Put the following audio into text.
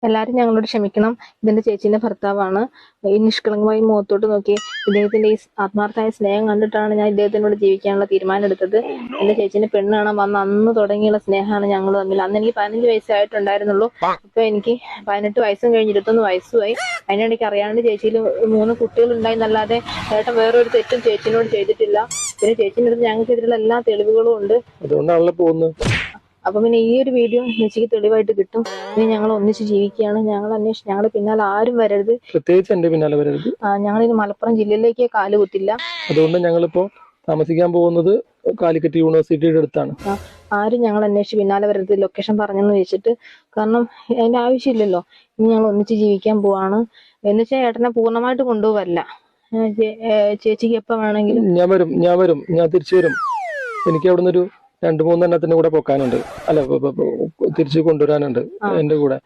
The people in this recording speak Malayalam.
എല്ലാവരും ഞങ്ങളോട് ക്ഷമിക്കണം. ഇതെന്റെ ചേച്ചീന്റെ ഭർത്താവാണ്. ഈ നിഷ്കളങ്കമായി മുഖത്തോട്ട് നോക്കി ഇദ്ദേഹത്തിന്റെ ഈ ആത്മാർത്ഥമായ സ്നേഹം കണ്ടിട്ടാണ് ഞാൻ ഇദ്ദേഹത്തിനോട് ജീവിക്കാനുള്ള തീരുമാനം എടുത്തത്. എന്റെ ചേച്ചീന്റെ പെണ്ണ് കാണാൻ വന്ന അന്ന് തുടങ്ങിയുള്ള സ്നേഹമാണ് ഞങ്ങൾ തമ്മിൽ. അന്ന് എനിക്ക് 15 വയസ്സായിട്ടുണ്ടായിരുന്നുള്ളൂ. ഇപ്പൊ എനിക്ക് 18 വയസ്സും കഴിഞ്ഞ് 21 വയസ്സുമായി. അതിനിടയ്ക്ക് അറിയാണ്ട് ചേച്ചിയിൽ 3 കുട്ടികൾ ഉണ്ടായിന്നല്ലാതെ ഏട്ടൻ വേറൊരു തെറ്റും ചേച്ചിനോട് ചെയ്തിട്ടില്ല. പിന്നെ ചേച്ചിന്റെ അടുത്ത് ഞങ്ങൾക്കെതിരെയുള്ള എല്ലാ തെളിവുകളും ഉണ്ട്. അതുകൊണ്ടാണല്ലോ പോകുന്നത്. അപ്പൊ പിന്നെ ഈ ഒരു വീഡിയോ ചേച്ചിക്ക് തെളിവായിട്ട് കിട്ടും. ഇനി ഞങ്ങൾ ഒന്നിച്ച് ജീവിക്കുകയാണ്. ഞങ്ങളുടെ പിന്നാലെ ആരും വരരുത്. പ്രത്യേകിച്ച് എന്റെ പിന്നാലെ വരരുത്. ഞങ്ങളിനി മലപ്പുറം ജില്ലയിലേക്ക് കാല് കുത്തില്ല. അതുകൊണ്ട് ഞങ്ങളിപ്പോ താമസിക്കാൻ പോകുന്നത് കാലിക്കറ്റ് യൂണിവേഴ്സിറ്റിയുടെ അടുത്താണ്. ആരും ഞങ്ങൾ അന്വേഷിച്ച് പിന്നാലെ വരരുത്, ലൊക്കേഷൻ പറഞ്ഞെന്ന് വെച്ചിട്ട്. കാരണം അതിന്റെ ആവശ്യമില്ലല്ലോ. ഇനി ഞങ്ങൾ ഒന്നിച്ച് ജീവിക്കാൻ പോവാണ്. എന്നുവെച്ചാൽ ഏട്ടനെ പൂർണ്ണമായിട്ട് കൊണ്ടുപോവല്ല. ചേച്ചിക്ക് എപ്പോ വേണമെങ്കിലും ഞാൻ വരും, ഞാൻ തിരിച്ചു വരും. എനിക്ക് അവിടുന്ന് ഒരു 2-3 എണ്ണത്തിന്റെ കൂടെ പൊക്കാനുണ്ട്. അല്ല, തിരിച്ചു കൊണ്ടുവരാനുണ്ട് എന്റെ കൂടെ.